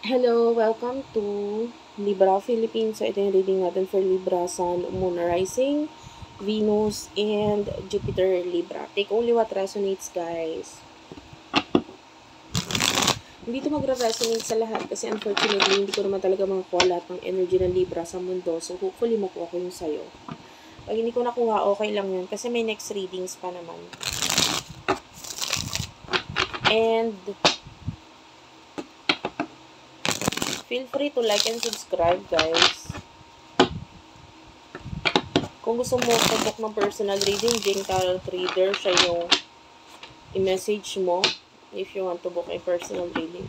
Hello, welcome to Libra Philippines. So, ito yung reading natin for Libra, Sun, Moon, Rising, Venus, and Jupiter Libra. Take only what resonates, guys. Hindi ito magre-resonate sa lahat kasi unfortunately, hindi ko naman talaga makakuha lahat ng energy ng Libra sa mundo. So, hopefully, makuha ko yung sayo. Pag hindi ko nakuha, okay lang yun kasi may next readings pa naman. And feel free to like and subscribe, guys. Kung gusto mo pag-book ng personal reading, Jane Tarot Reader, siya yung i-message mo if you want to book a personal reading.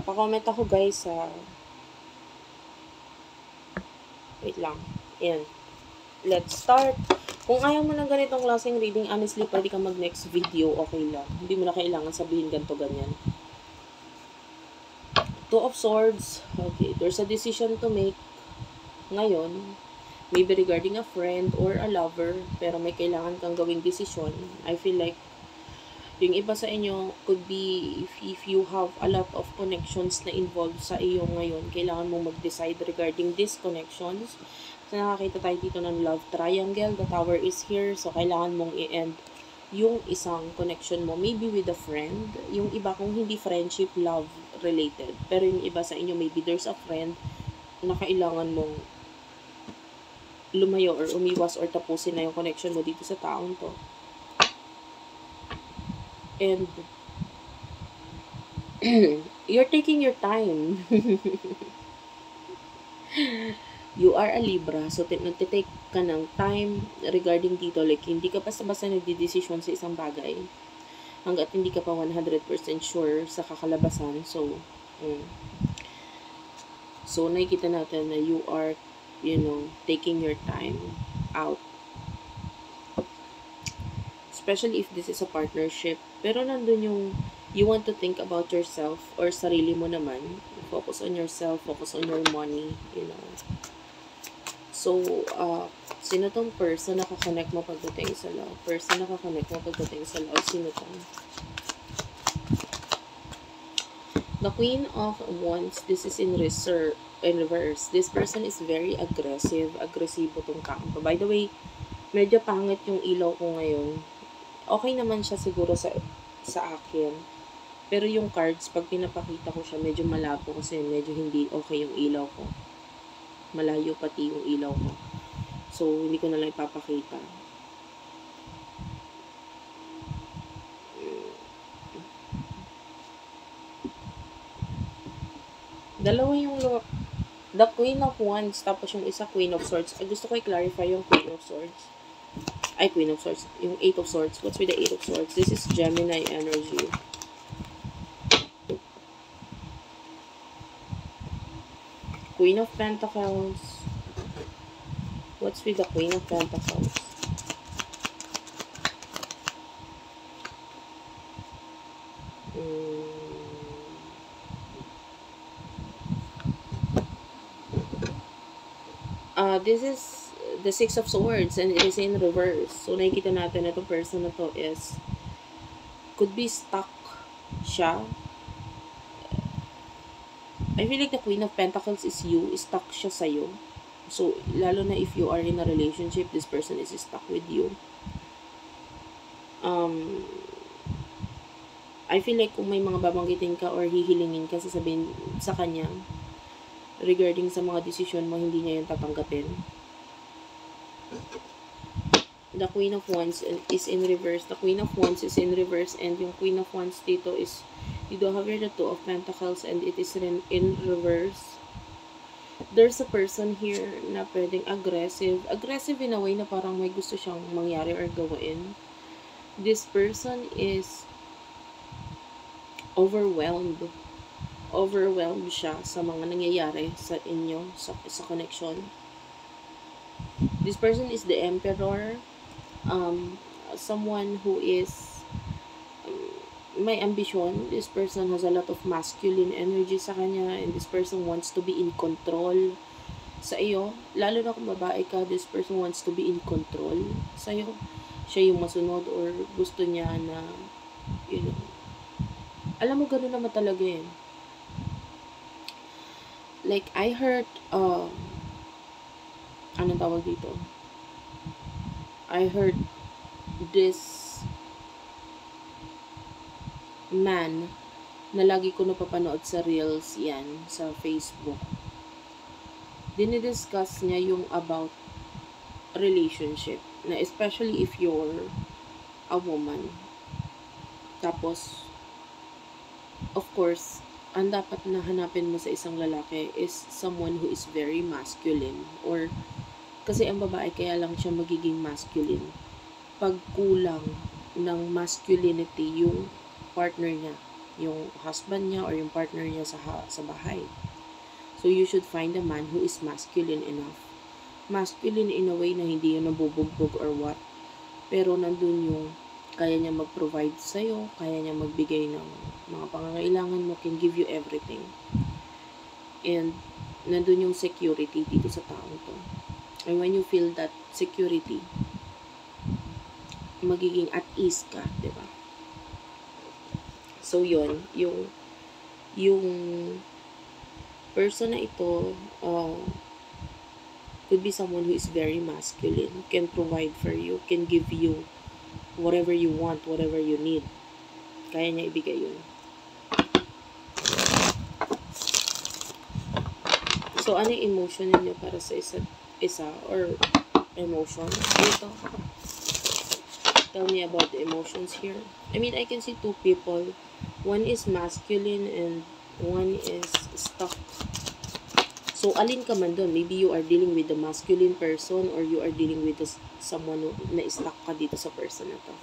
Pa-comment ako, guys, sa... Wait lang. Ayan. Let's start. Kung ayaw mo ng ganitong klaseng reading, honestly, pwede kang mag-next video, okay lang. Hindi mo na kailangan sabihin ganito, ganyan. Two of Swords. Okay, there's a decision to make ngayon. Maybe regarding a friend or a lover, pero may kailangan kang gawing decision. I feel like yung iba sa inyo could be if you have a lot of connections na involved sa iyo ngayon, kailangan mong mag-decide regarding these connections. So, nakakita tayo dito ng love triangle. The Tower is here. So, kailangan mong i-end yung isang connection mo, maybe with a friend. Yung iba kung hindi friendship, love related. Pero yung iba sa inyo, maybe there's a friend na kailangan mong lumayo or umiwas or tapusin na yung connection mo dito sa taong to. And you're taking your time. You are a Libra, so nagtitake ka ng time regarding dito. Like, hindi ka basta-basta nagdidesisyon sa isang bagay hanggat hindi ka pa 100% sure sa kakalabasan. So, so nakikita natin na you are, taking your time out. Especially if this is a partnership. Pero nandun yung you want to think about yourself or sarili mo naman. Focus on yourself, focus on your money, So, sino tong person na kakonect mo pagdating sa love? Person na kakonect mo pagdating sa love, sino tong? The Queen of Wands, this is in reverse. This person is very aggressive. Agresibo tong taong to. By the way, medyo pangit yung ilaw ko ngayon. Okay naman siya siguro sa akin. Pero yung cards, pag pinapakita ko siya, medyo malabo kasi medyo hindi okay yung ilaw ko. Malayo pati yung ilaw ko. So, hindi ko na lang ipapakita. Dalawa yung The Queen of Wands, tapos yung isa Queen of Swords. Gusto ko i-clarify yung Queen of Swords. Queen of Swords. Yung Eight of Swords. What's with the Eight of Swords? This is Gemini energy. Queen of Pentacles. What's with the Queen of Pentacles? This is the Six of Swords and it is in reverse. So, nakikita natin na itong person na to is could be stuck siya. I feel like the Queen of Pentacles is you. Stuck siya sa'yo. So, lalo na if you are in a relationship, this person is stuck with you. I feel like kung may mga babanggitin ka or hihilingin ka, sasabihin sa kanya regarding sa mga desisyon mo, hindi niya yun tatanggapin. The Queen of Wands is in reverse. The Queen of Wands is in reverse and yung Queen of Wands dito is you do have here the Two of Pentacles and it is in reverse. There's a person here na pwedeng aggressive. Aggressive in a way na parang may gusto siyang mangyari or gawin. This person is overwhelmed. Overwhelmed siya sa mga nangyayari sa inyo, sa connection. This person is the Emperor. Someone who is may ambition. This person has a lot of masculine energy sa kanya and this person wants to be in control. sa iyo, lalo na kung babae ka, this person wants to be in control sa iyo. Siya yung masunod or gusto niya na, you know, alam mo, gano'n naman talaga yan. Like, I heard, anong tawag dito? I heard this man na lagi ko napapanood sa reels yan, sa Facebook. Dinidiscuss niya yung about relationship. Na especially if you're a woman. Tapos, of course, ang dapat na hanapin mo sa isang lalaki is someone who is very masculine. Or, kasi ang babae kaya lang siya magiging masculine pag kulang ng masculinity yung partner niya, yung husband niya or yung partner niya sa bahay. So, you should find a man who is masculine enough. Masculine in a way na hindi yun nabubugbog or what. Pero nandun yung kaya niya mag-provide sa'yo, kaya niya magbigay ng mga pangangailangan mo, can give you everything. And nandun yung security dito sa taong to. And when you feel that security, magiging at ease ka, diba? So, yun, yung person na ito, could be someone who is very masculine, can provide for you, can give you whatever you want, whatever you need. Kaya niya ibigay yun. So, ano yung emotion niyo para sa isa or emotion? Dito. Tell me about the emotions here. I mean, I can see two people. One is masculine and one is stuck. So, alin ka man doon? Maybe you are dealing with the masculine person or you are dealing with someone na stuck ka dito sa person na to.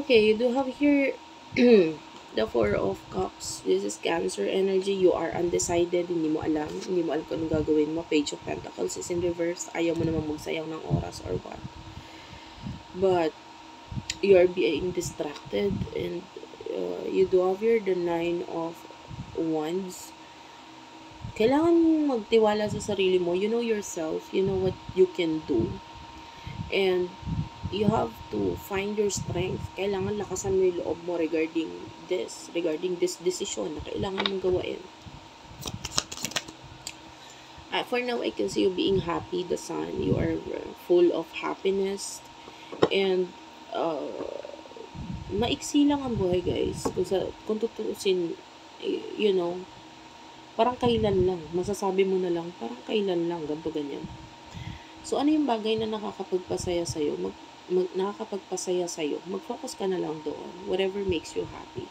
Okay, you do have here the Four of Cups. This is Cancer energy. You are undecided. Hindi mo alam kung anong gagawin mo. Page of Pentacles is in reverse. Ayaw mo naman magsayang ng oras or what. But, you are being distracted and you do have here the Nine of Wands. Kailangan mong magtiwala sa sarili mo. You know yourself. You know what you can do. And you have to find your strength. Kailangan lakasan mo yung loob mo regarding this decision na kailangan mong gawain. For now, I can see you being happy, the Sun. You are full of happiness. And, maiksi lang ang buhay, guys. Kung tutuusin, you know, parang kailan lang. Masasabi mo na lang, parang kailan lang, ganito, ganyan. So, ano yung bagay na nakakapagpasaya sa'yo? Nakakapagpasaya sa'yo. Mag-focus ka na lang doon. Whatever makes you happy.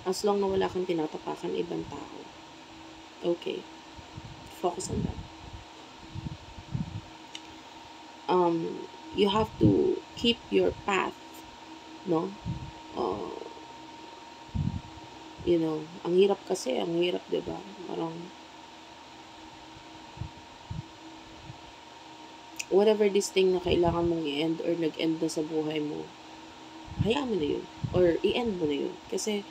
As long na wala kang tinatapakan ibang tao. Okay. Focus on that. You have to keep your path. No? You know, ang hirap kasi, diba? Parang, whatever this thing na kailangan mong i-end or nag-end na sa buhay mo, hayaan mo na yun. Or i-end mo na yun. Kasi,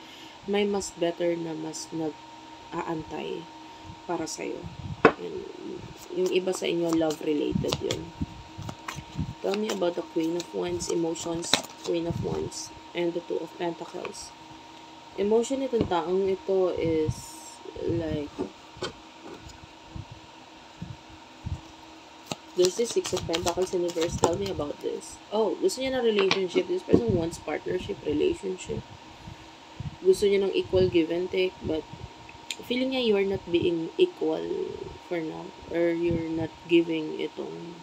may mas better na mas nag-aantay para sa'yo. And, yung iba sa inyo, love-related yun. Tell me about the Queen of Wands, emotions, Queen of Wands, and the Two of Pentacles. Emotion itong taong ito is like, there's this Six of Pentacles in reverse. Tell me about this. Oh, gusto niya ng relationship. This person wants partnership, relationship. Gusto niya ng equal give and take, but feeling niya you're not being equal for now. Or you're not giving itong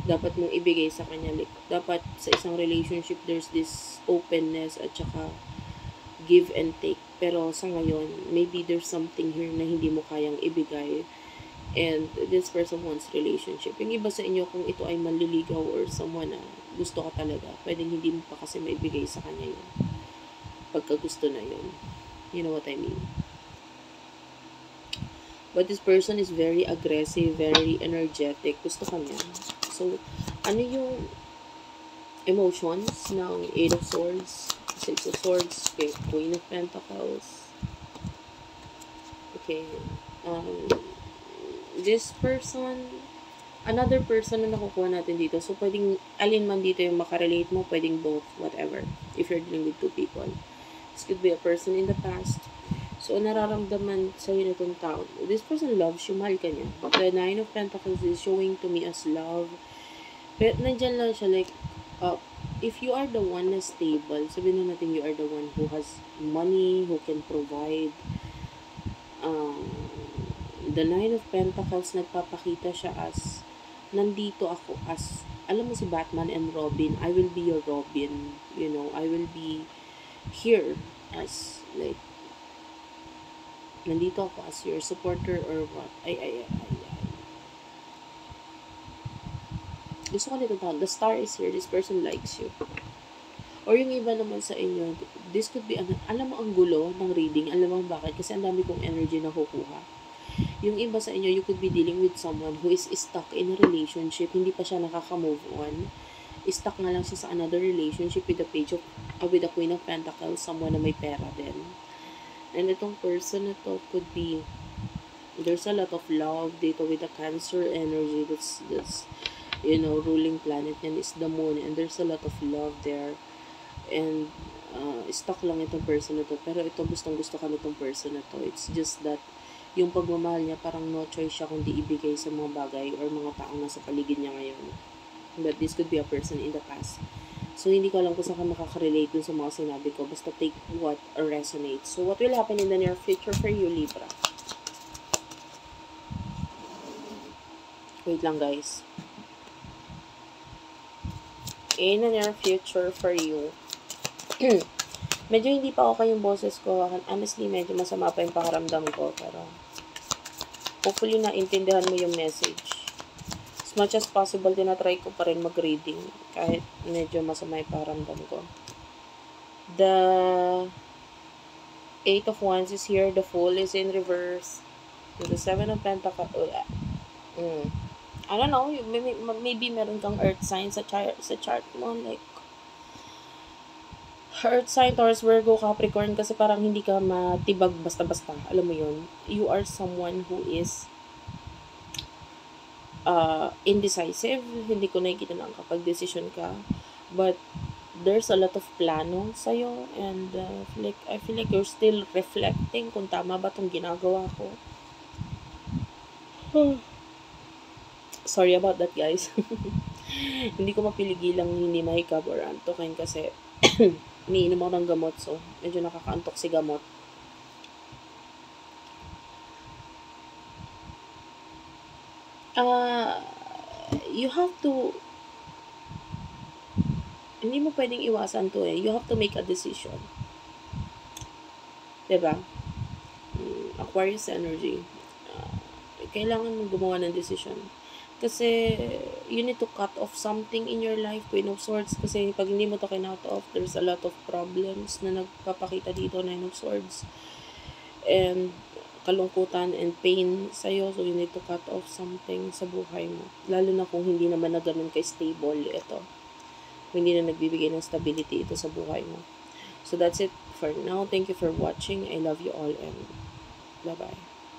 dapat mong ibigay sa kanya. Like, dapat sa isang relationship, there's this openness at saka give and take. Pero sa ngayon, maybe there's something here na hindi mo kayang ibigay. And this person wants relationship. Yung iba sa inyo, kung ito ay manliligaw or someone na gusto ka talaga, pwedeng hindi mo pa kasi maibigay sa kanya yun. Pagka gusto na yun. You know what I mean? But this person is very aggressive, very energetic. Gusto ka niya. So, ano yung emotions ng Eight of Swords, Six of Swords, Queen of Pentacles? Okay. Um, this person, another person na nakukuha natin dito. So, pwedeng alin man dito yung makarelate mo, pwedeng both, whatever. If you're dealing with two people. This could be a person in the past. So, nararamdaman sa'yo na itong tao. This person loves you, mahal ka niya. But the Nine of Pentacles is showing to me as love. Pero, nandyan lang siya, like, if you are the one na stable, sabihin na natin you are the one who has money, who can provide, the Nine of Pentacles, nagpapakita siya as, nandito ako as, alam mo si Batman and Robin, I will be your Robin, you know, I will be here as, like, nandito ako as your supporter or what. Gusto ko nito tawag, the star is here, this person likes you. Or yung iba naman sa inyo, this could be, alam mo ang gulo ng reading, alam mo bakit? Kasi ang dami kong energy na kukuha. Yung iba sa inyo, you could be dealing with someone who is stuck in a relationship, hindi pa siya nakaka-move on. Stuck nga lang siya sa another relationship with the with the Queen of Pentacles, someone na may pera din. And itong person na to could be, there's a lot of love dito with the Cancer energy, that's you know, ruling planet yan is the moon, and there's a lot of love there. And stuck lang itong person na to, pero ito gustong gusto ka nitong person na to. It's just that yung pagmamahal niya parang no choice siya kundi ibigay sa mga bagay or mga taong nasa paligid niya ngayon. But this could be a person in the past. So hindi ko alam kung saan ka makaka-relate dun sa mga sinabi ko, basta take what resonates. So what will happen in the near future for you, Libra? Wait lang, guys. In the near future for you, medyo hindi pa okay yung boses ko. Honestly, medyo masama pa yung pakiramdam ko. Pero, hopefully, naintindihan mo yung message. As much as possible, tinatry ko pa rin mag-reading. Kahit medyo masama yung pakiramdam ko. The Eight of Wands is here. The Fool is in reverse. The Seven of Pentacles. I don't know, maybe meron kang earth sign sa chart mo, like earth sign, Taurus, Virgo, Capricorn, kasi parang hindi ka matibag basta-basta, alam mo yun. You are someone who is indecisive, hindi ko nakikita na kapag decision ka, but there's a lot of plano sa'yo, and I feel like you're still reflecting kung tama ba itong ginagawa ko. Sorry about that, guys. Hindi ko mapiligilang hindi mahikab or antokin kasi umiinom ako ng gamot, so medyo nakakaantok si gamot. You have to, hindi mo pwedeng iwasan to eh. You have to make a decision. Diba? Aquarius energy. Kailangan mong gumawa ng decision. Kasi, you need to cut off something in your life, Queen of Swords. Kasi, pag hindi mo to kinut off, there's a lot of problems na nagpapakita dito, Nine of Swords. And, kalungkutan and pain sa'yo. So, you need to cut off something sa buhay mo. Lalo na kung hindi naman na ganun ka-stable ito. Hindi na nagbibigay ng stability ito sa buhay mo. So, that's it for now. Thank you for watching. I love you all and bye-bye.